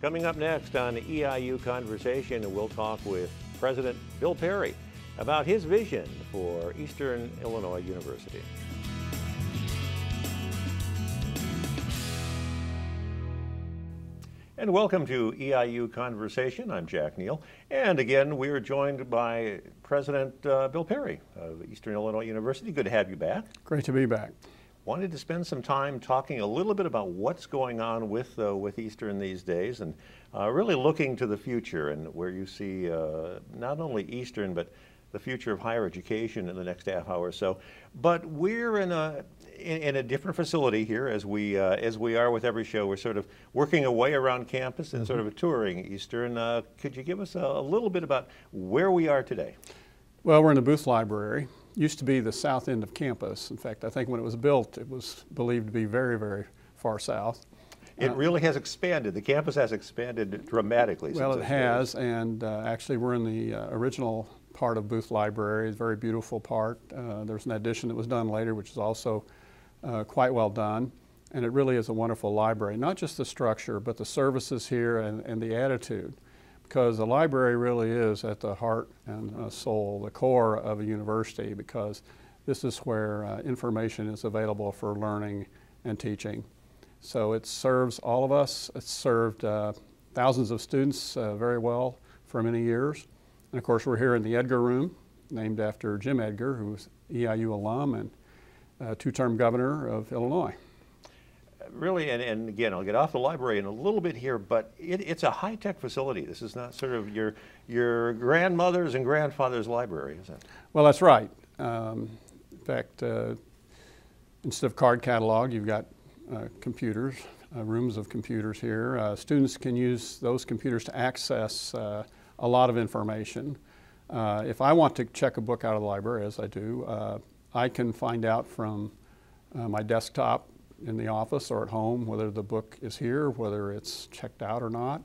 Coming up next on EIU Conversation, we'll talk with President Bill Perry about his vision for Eastern Illinois University. And welcome to EIU Conversation. I'm Jack Neal. And again, we are joined by President Bill Perry of Eastern Illinois University. Good to have you back. Great to be back. Wanted to spend some time talking a little bit about what's going on with Eastern these days, and really looking to the future and where you see not only Eastern, but the future of higher education in the next half hour or so. But we're in a different facility here, as we are with every show. We're sort of working our way around campus and sort of touring Eastern. Could you give us a little bit about where we are today? Well, we're in the Booth Library. Used to be the south end of campus. In fact, I think when it was built, it was believed to be very, very far south. It really has expanded. The campus has expanded dramatically. Well, it has, and actually we're in the original part of Booth Library, a very beautiful part. There's an addition that was done later, which is also quite well done, and it really is a wonderful library. Not just the structure, but the services here and the attitude, because the library really is at the heart and soul, the core of a university, because this is where information is available for learning and teaching. So it serves all of us. It's served thousands of students very well for many years. And of course, we're here in the Edgar Room, named after Jim Edgar, who was EIU alum and two-term governor of Illinois. Really, and again, I'll get off the library in a little bit here, but it's a high-tech facility. This is not sort of your grandmother's and grandfather's library, is it? Well, that's right. In fact, instead of card catalog, you've got computers, rooms of computers here. Students can use those computers to access a lot of information. If I want to check a book out of the library, as I do, I can find out from my desktop in the office or at home whether the book is here, whether it's checked out or not.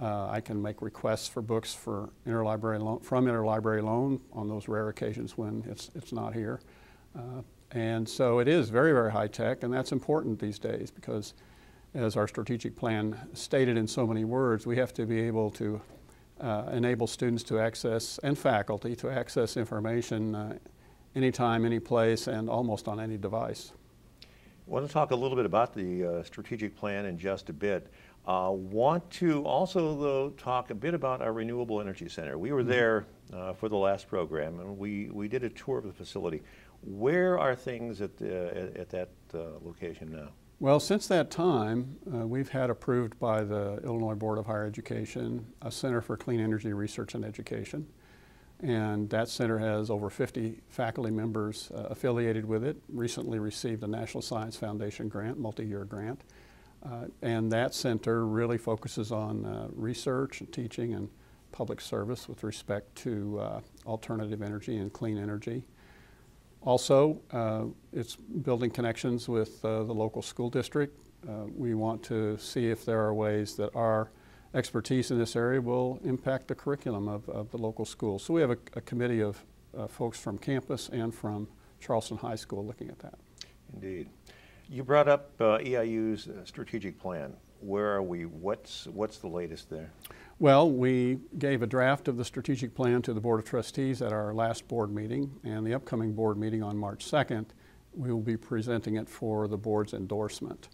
I can make requests for books for from interlibrary loan on those rare occasions when it's not here. And so it is very, very high tech, and that's important these days because, as our strategic plan stated in so many words, we have to be able to enable students to access, and faculty to access information anytime, any place, and almost on any device. I want to talk a little bit about the strategic plan in just a bit. Want to also, though, talk a bit about our Renewable Energy Center. We were there for the last program, and we did a tour of the facility. Where are things at that location now? Well, since that time, we've had approved by the Illinois Board of Higher Education a Center for Clean Energy Research and Education. And that center has over 50 faculty members affiliated with it, recently received a National Science Foundation grant, multi-year grant. And that center really focuses on research and teaching and public service with respect to alternative energy and clean energy. Also, it's building connections with the local school district. We want to see if there are ways that our expertise in this area will impact the curriculum of the local schools. So we have a committee of folks from campus and from Charleston High School looking at that. Indeed. You brought up EIU's strategic plan. Where are we? What's the latest there? Well, we gave a draft of the strategic plan to the Board of Trustees at our last board meeting, and the upcoming board meeting on March 2nd, we will be presenting it for the board's endorsement.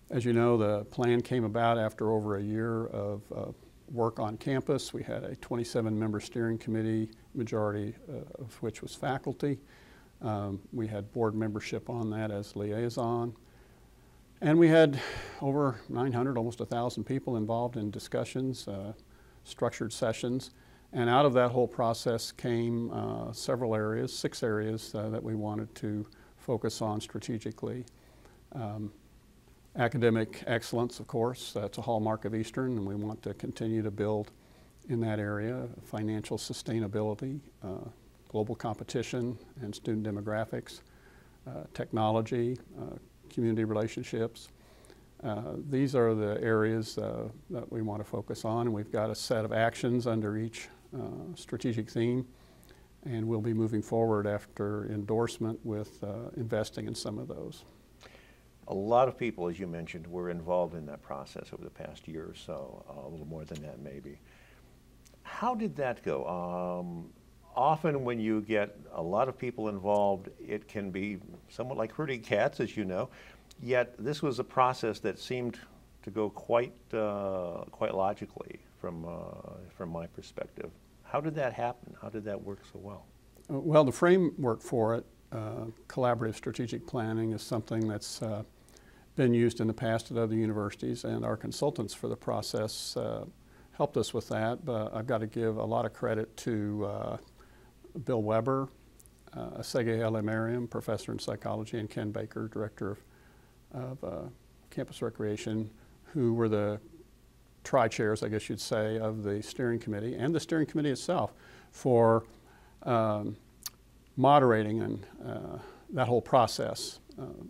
As you know, the plan came about after over a year of work on campus. We had a 27-member steering committee, majority of which was faculty. We had board membership on that as liaison. And we had over 900, almost 1,000 people involved in discussions, structured sessions. And out of that whole process came several areas, 6 areas that we wanted to focus on strategically. Academic excellence, of course, that's a hallmark of Eastern, and we want to continue to build in that area. Financial sustainability, global competition and student demographics, technology, community relationships. These are the areas that we want to focus on, and we've got a set of actions under each strategic theme, and we'll be moving forward after endorsement with investing in some of those. A lot of people, as you mentioned, were involved in that process over the past year or so, a little more than that maybe. How did that go? Often when you get a lot of people involved, it can be somewhat like herding cats, as you know, yet this was a process that seemed to go quite logically from my perspective. How did that happen? How did that work so well? Well, the framework for it, collaborative strategic planning, is something that's been used in the past at other universities, and our consultants for the process helped us with that. But I've got to give a lot of credit to Bill Weber, Asege Ele-Mariam, professor in psychology, and Ken Baker, director of campus recreation, who were the tri-chairs, I guess you'd say, of the steering committee and the steering committee itself for moderating and that whole process.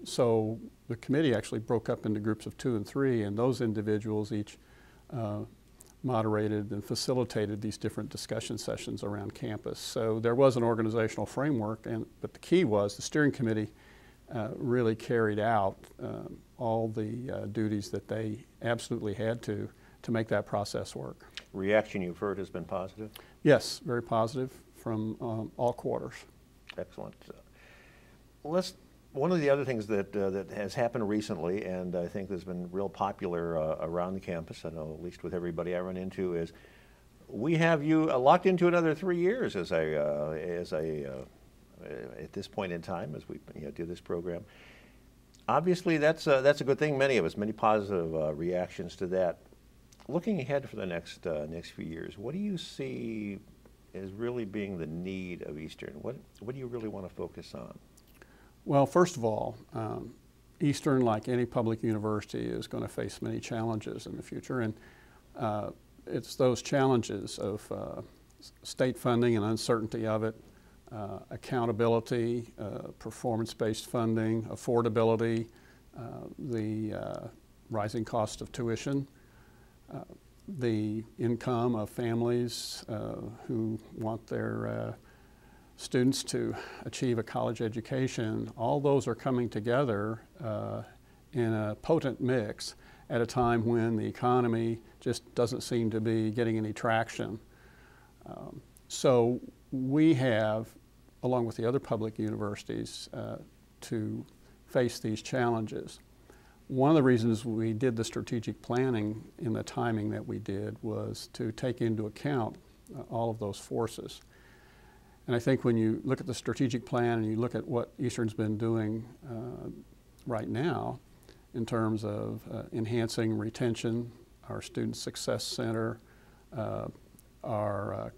So the committee actually broke up into groups of 2 and 3, and those individuals each moderated and facilitated these different discussion sessions around campus. So there was an organizational framework, but the key was the steering committee really carried out all the duties that they absolutely had to make that process work. Reaction you've heard has been positive? Yes, very positive from all quarters. Excellent. One of the other things that has happened recently, and I think has been real popular around the campus, I know at least with everybody I run into, is we have you locked into another 3 years at this point in time as we do this program. Obviously, that's a good thing. Many positive reactions to that. Looking ahead for the next few years, what do you see as really being the need of Eastern? What do you really want to focus on? Well, first of all, Eastern, like any public university, is going to face many challenges in the future, and it's those challenges of state funding and uncertainty of it, accountability, performance-based funding, affordability, the rising cost of tuition, the income of families who want their students to achieve a college education. All those are coming together in a potent mix at a time when the economy just doesn't seem to be getting any traction. So we have, along with the other public universities, to face these challenges. One of the reasons we did the strategic planning in the timing that we did was to take into account all of those forces. And I think when you look at the strategic plan and you look at what Eastern's been doing right now in terms of enhancing retention, our Student Success Center, our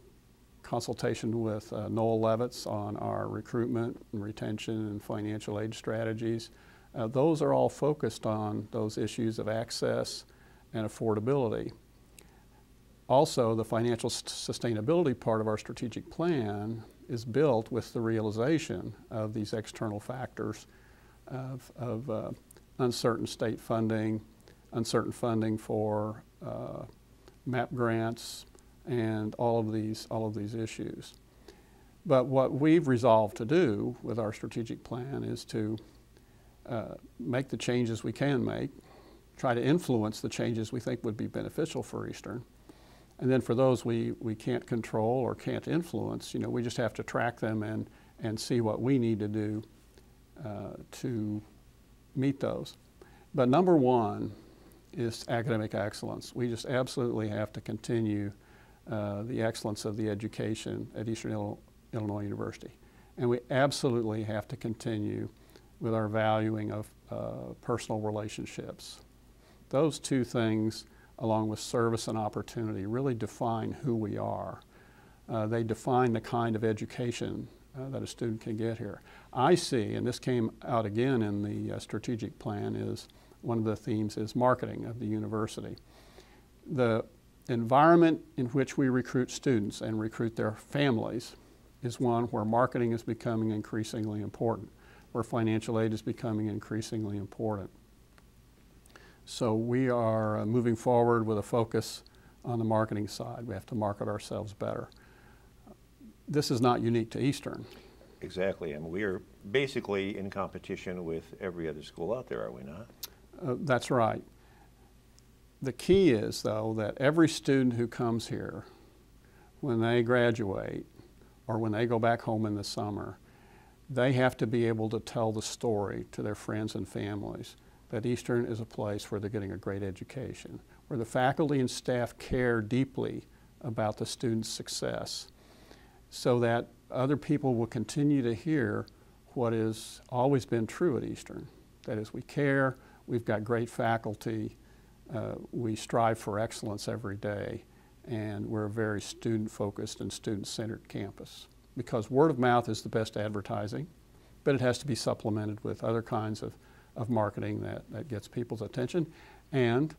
consultation with Noel Levitz on our recruitment and retention and financial aid strategies, those are all focused on those issues of access and affordability. Also, the financial sustainability part of our strategic plan is built with the realization of these external factors of uncertain state funding, uncertain funding for MAP grants, and all of these issues. But what we've resolved to do with our strategic plan is to make the changes we can make, try to influence the changes we think would be beneficial for Eastern. And then for those we can't control or can't influence, we just have to track them and see what we need to do to meet those. But number one is academic excellence. We just absolutely have to continue the excellence of the education at Eastern Illinois University. And we absolutely have to continue with our valuing of personal relationships. Those two things, along with service and opportunity, really define who we are. They define the kind of education that a student can get here. I see, and this came out again in the strategic plan, is one of the themes is marketing of the university. The environment in which we recruit students and recruit their families is one where marketing is becoming increasingly important, where financial aid is becoming increasingly important. So we are moving forward with a focus on the marketing side. We have to market ourselves better. This is not unique to Eastern. Exactly, and we are basically in competition with every other school out there, are we not? That's right. The key is, though, that every student who comes here, when they graduate or when they go back home in the summer, they have to be able to tell the story to their friends and families that Eastern is a place where they're getting a great education, where the faculty and staff care deeply about the student's success, so that other people will continue to hear what has always been true at Eastern. That is, we care, we've got great faculty, we strive for excellence every day, and we're a very student-focused and student-centered campus. Because word of mouth is the best advertising, but it has to be supplemented with other kinds of marketing that gets people's attention and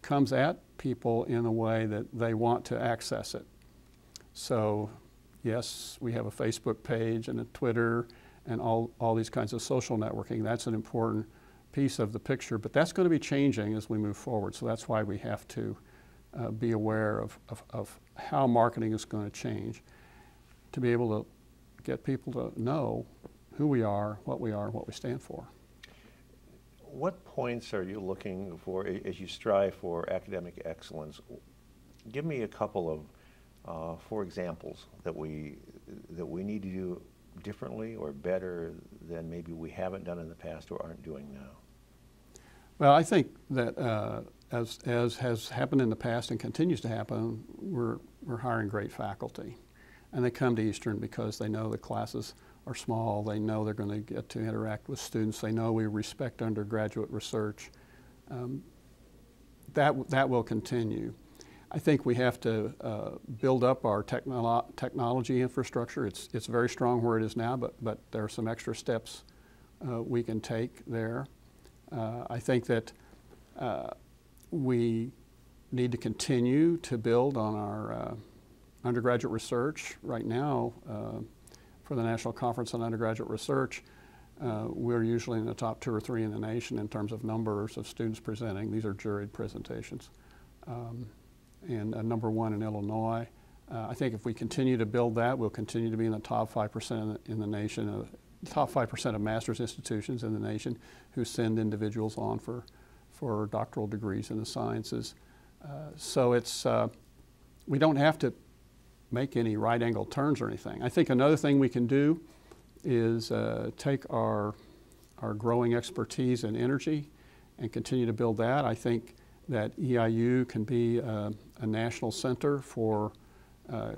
comes at people in a way that they want to access it. So yes, we have a Facebook page and a Twitter and all these kinds of social networking. That's an important piece of the picture, but that's going to be changing as we move forward. So that's why we have to be aware of how marketing is going to change, to be able to get people to know who we are, what we stand for. What points are you looking for as you strive for academic excellence? Give me a couple of, for examples that we need to do differently or better than maybe we haven't done in the past or aren't doing now. Well, I think that as has happened in the past and continues to happen, we're hiring great faculty. And they come to Eastern because they know the classes are small, they know they're going to get to interact with students, they know we respect undergraduate research. That will continue. I think we have to build up our technology infrastructure. It's very strong where it is now, but there are some extra steps we can take there. I think that we need to continue to build on our undergraduate research. Right now, for the National Conference on Undergraduate Research, we're usually in the top 2 or 3 in the nation in terms of numbers of students presenting. These are juried presentations. And number 1 in Illinois. I think if we continue to build that, we'll continue to be in the top 5% in the nation, top 5% of master's institutions in the nation who send individuals on for doctoral degrees in the sciences. So it's, we don't have to make any right-angle turns or anything. I think another thing we can do is take our growing expertise in energy and continue to build that. I think that EIU can be a national center for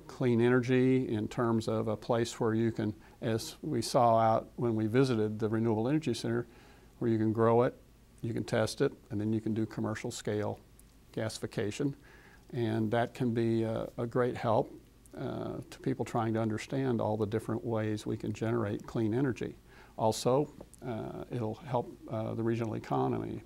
clean energy in terms of a place where you can, as we saw out when we visited the Renewable Energy Center, where you can grow it, you can test it, and then you can do commercial scale gasification. And that can be a great help to people trying to understand all the different ways we can generate clean energy. Also, it'll help the regional economy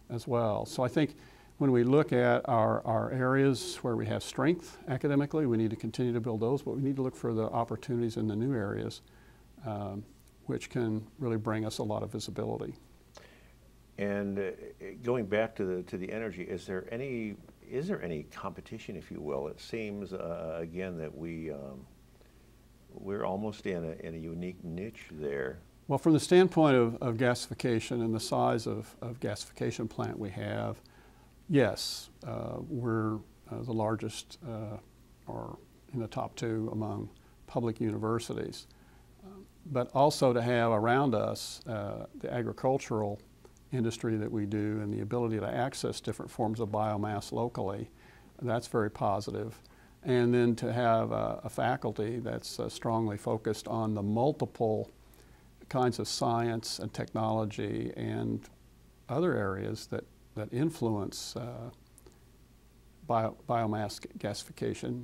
as well. So I think when we look at our areas where we have strength academically, we need to continue to build those, but we need to look for the opportunities in the new areas which can really bring us a lot of visibility. And going back to the energy, is there any competition, if you will? It seems again that we're almost in a unique niche there. Well, from the standpoint of gasification and the size of gasification plant we have, yes, we're the largest or in the top 2 among public universities. But also to have around us the agricultural industry that we do and the ability to access different forms of biomass locally, that's very positive. And then to have a faculty that's strongly focused on the multiple kinds of science and technology and other areas that influence biomass gasification.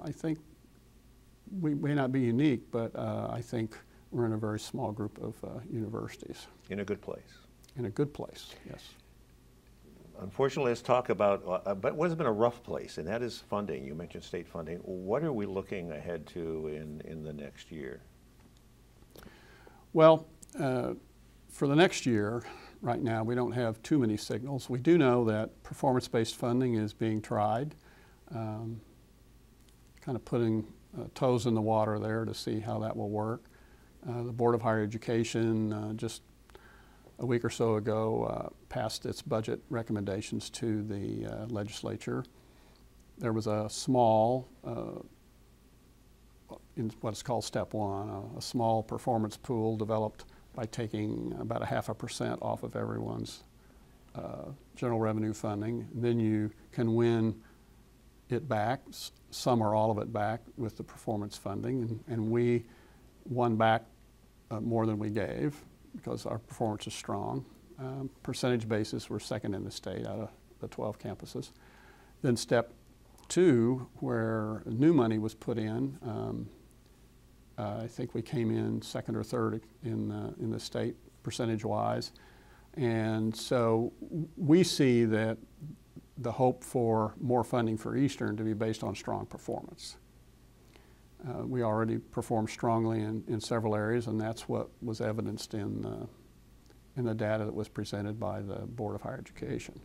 I think we may not be unique, but I think we're in a very small group of universities. In a good place. In a good place, yes. Unfortunately, let's talk about but what has been a rough place, and that is funding. You mentioned state funding. What are we looking ahead to in the next year? Well, for the next year, right now, we don't have too many signals. We do know that performance-based funding is being tried, kind of putting toes in the water there to see how that will work. The Board of Higher Education just a week or so ago passed its budget recommendations to the legislature. There was a small, in what's called step one, a small performance pool developed by taking about 0.5% off of everyone's general revenue funding. Then you can win it back, some or all of it back, with the performance funding, and we won back more than we gave because our performance is strong. Percentage basis, we're second in the state out of the 12 campuses. Then step two, where new money was put in, I think we came in second or third in the state percentage-wise. And so we see that the hope for more funding for Eastern to be based on strong performance. We already performed strongly in several areas, and that's what was evidenced in the data that was presented by the Board of Higher Education.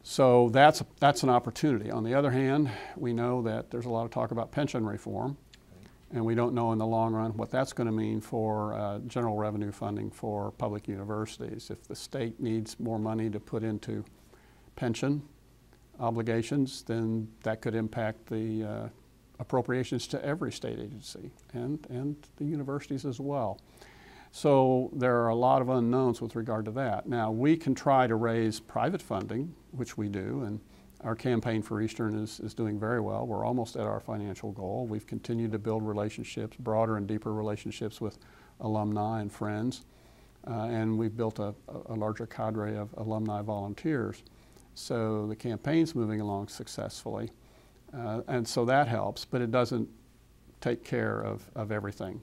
So that's an opportunity. On the other hand, we know that there's a lot of talk about pension reform, and we don't know in the long run what that's going to mean for general revenue funding for public universities. If the state needs more money to put into pension obligations, then that could impact the appropriations to every state agency and the universities as well. So there are a lot of unknowns with regard to that. Now, we can try to raise private funding, which we do, and our campaign for Eastern is doing very well. We're almost at our financial goal. We've continued to build relationships, broader and deeper relationships with alumni and friends, and we've built a larger cadre of alumni volunteers. So the campaign's moving along successfully, and so that helps, but it doesn't take care of everything.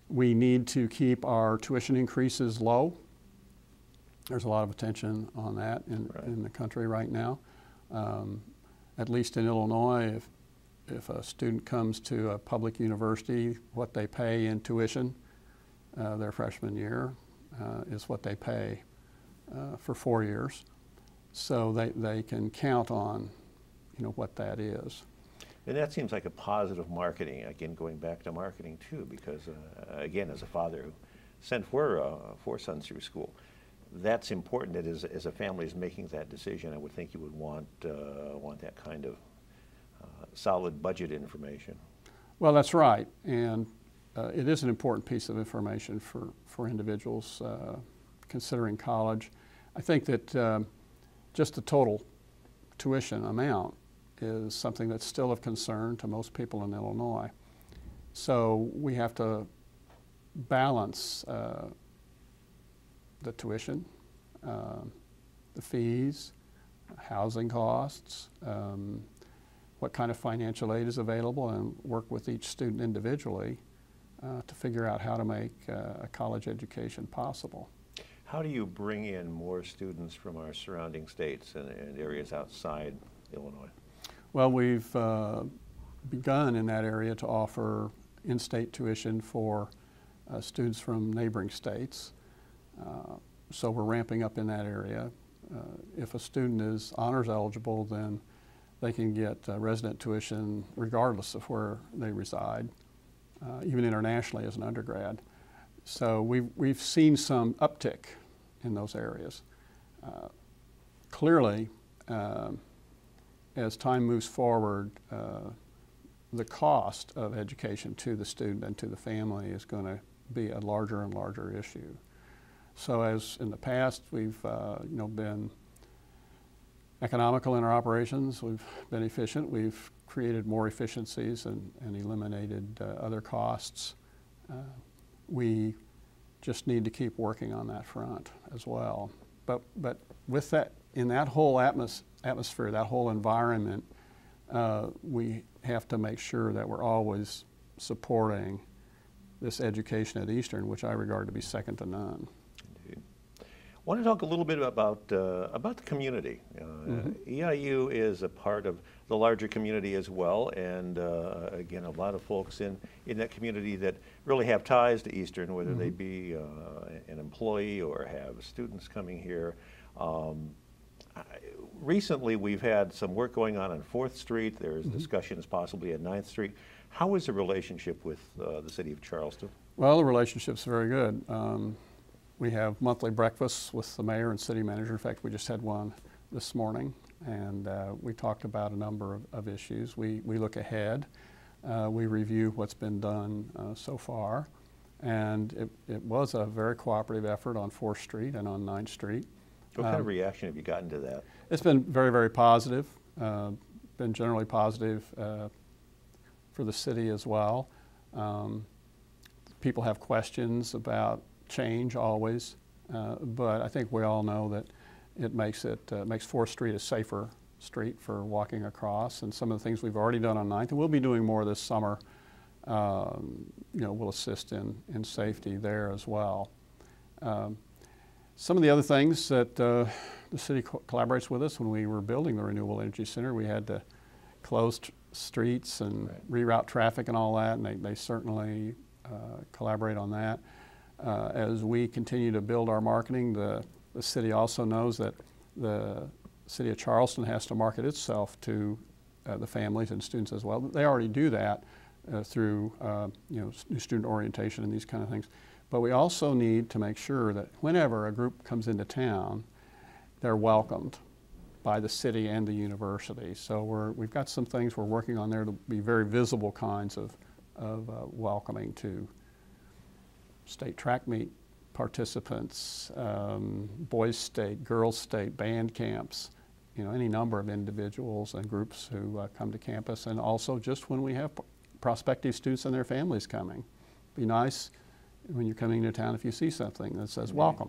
We need to keep our tuition increases low. There's a lot of attention on that in the country right now. At least in Illinois, if a student comes to a public university, what they pay in tuition their freshman year is what they pay for 4 years. So they can count on, what that is. And that seems like a positive marketing, again, going back to marketing too, because again, as a father who sent four sons through school, that's important that as a family is making that decision, I would think you would want that kind of solid budget information. Well, that's right, and it is an important piece of information for individuals considering college. I think that just the total tuition amount is something that's still of concern to most people in Illinois. So we have to balance the tuition, the fees, housing costs, what kind of financial aid is available, and work with each student individually to figure out how to make a college education possible. How do you bring in more students from our surrounding states and areas outside Illinois? Well, we've begun in that area to offer in-state tuition for students from neighboring states. So we're ramping up in that area. If a student is honors eligible, then they can get resident tuition regardless of where they reside, even internationally as an undergrad. So we've seen some uptick in those areas. Clearly, as time moves forward, the cost of education to the student and to the family is going to be a larger and larger issue. So as in the past, we've been economical in our operations, we've been efficient, we've created more efficiencies and eliminated other costs. We just need to keep working on that front as well. But with that, in that whole atmosphere, that whole environment, we have to make sure that we're always supporting this education at Eastern, which I regard to be second to none. Indeed. I want to talk a little bit about the community. EIU is a part of the larger community as well, and again, a lot of folks in that community that really have ties to Eastern, whether they be an employee or have students coming here. Recently, we've had some work going on 4th Street. There's discussions possibly at 9th Street. How is the relationship with the city of Charleston? Well, the relationship's very good. We have monthly breakfasts with the mayor and city manager. In fact, we just had one this morning, and we talked about a number of issues. We look ahead. We review what's been done so far, and it was a very cooperative effort on 4th Street and on 9th Street. What kind of reaction have you gotten to that? It's been very, very positive, been generally positive for the city as well. People have questions about change always, but I think we all know that it makes 4th Street a safer street for walking across, and some of the things we've already done on 9th, and we'll be doing more this summer, will assist in safety there as well. Some of the other things that the city collaborates with us when we were building the Renewable Energy Center, we had to close streets and reroute traffic and all that, and they certainly collaborate on that. As we continue to build our marketing, the city also knows that the city of Charleston has to market itself to the families and students as well. They already do that through new student orientation and these kind of things. But we also need to make sure that whenever a group comes into town, they're welcomed by the city and the university. So we've got some things we're working on there to be very visible kinds of welcoming to state track meet participants, boys state, girls state, band camps, any number of individuals and groups who come to campus, and also just when we have prospective students and their families coming. Be nice when you're coming to town if you see something that says welcome.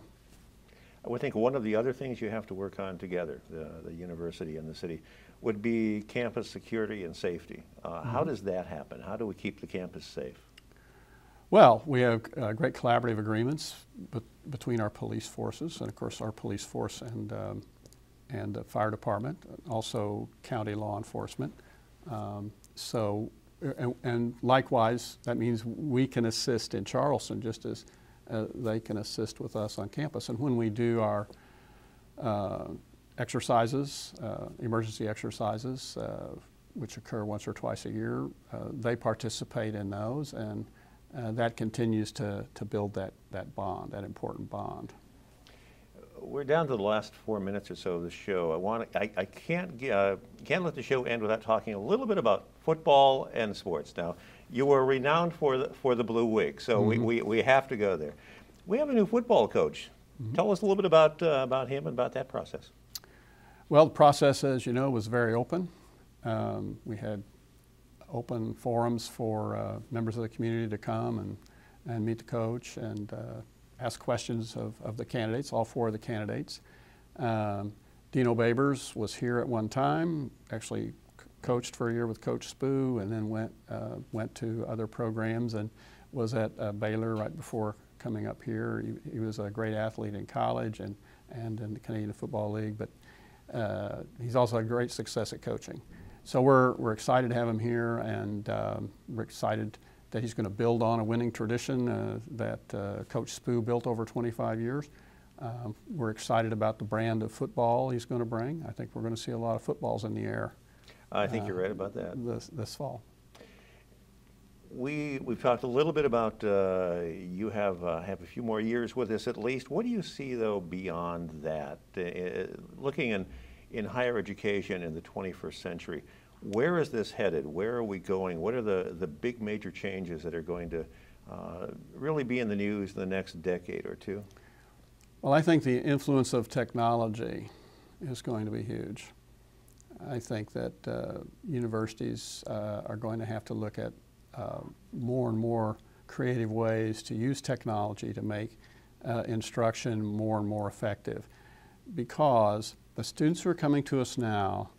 I would think one of the other things you have to work on together, the university and the city, would be campus security and safety. How does that happen? How do we keep the campus safe? Well, we have great collaborative agreements between our police forces, and of course our police force and the fire department, also county law enforcement. And likewise, that means we can assist in Charleston just as they can assist with us on campus. And when we do our exercises, emergency exercises, which occur once or twice a year, they participate in those, and that continues to build that bond, that important bond. We're down to the last 4 minutes or so of the show. I can't let the show end without talking a little bit about football and sports. Now, you were renowned for the Blue Wig, so we have to go there. We have a new football coach. Tell us a little bit about him and about that process. Well, the process, as you know, was very open. We had open forums for members of the community to come and meet the coach and ask questions of the candidates, all 4 of the candidates. Dino Babers was here at one time, actually coached for a year with Coach Spoo, and then went to other programs and was at Baylor right before coming up here. He was a great athlete in college and in the Canadian Football League, but he's also had great success at coaching. So we're excited to have him here, and we're excited that he's going to build on a winning tradition that Coach Spoo built over 25 years. We're excited about the brand of football he's going to bring. I think we're going to see a lot of footballs in the air. I think you're right about that. This fall. We've talked a little bit about you have a few more years with us at least. What do you see though beyond that? Looking in higher education in the 21st century, where is this headed? Where are we going? What are the big major changes that are going to really be in the news in the next decade or two? Well, I think the influence of technology is going to be huge. I think that universities are going to have to look at more and more creative ways to use technology to make instruction more and more effective, because the students who are coming to us now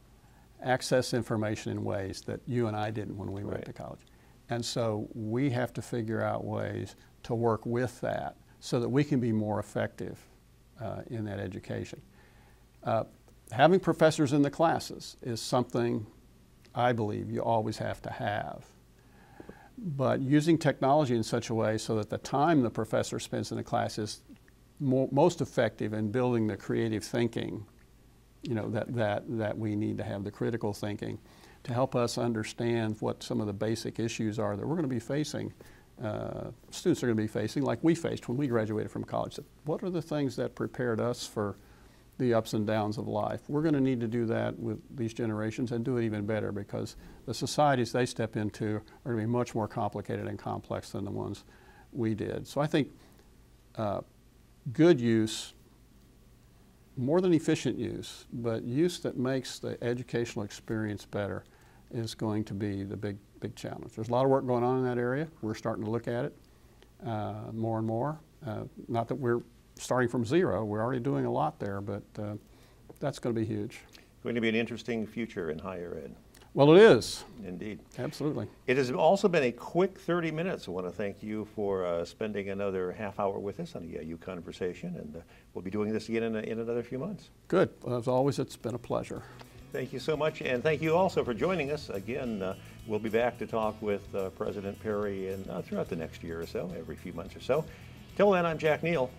access information in ways that you and I didn't when we went to college. And so we have to figure out ways to work with that so that we can be more effective in that education. Having professors in the classes is something I believe you always have to have. But using technology in such a way so that the time the professor spends in the class is most effective in building the creative thinking that we need to have, the critical thinking, to help us understand what some of the basic issues are that we're going to be facing, students are going to be facing, like we faced when we graduated from college. What are the things that prepared us for the ups and downs of life? We're going to need to do that with these generations and do it even better, because the societies they step into are going to be much more complicated and complex than the ones we did. So I think good use, more than efficient use, but use that makes the educational experience better, is going to be the big challenge. There's a lot of work going on in that area. We're starting to look at it more and more. Not that we're starting from zero, we're already doing a lot there, but that's going to be huge. Going to be an interesting future in higher ed. Well, it is. Indeed. Absolutely. It has also been a quick 30 minutes. I want to thank you for spending another half hour with us on EIU Conversation, and we'll be doing this again in another few months. Good. As always, it's been a pleasure. Thank you so much, and thank you also for joining us. Again, we'll be back to talk with President Perry throughout the next year or so, every few months or so. Till then, I'm Jack Neal.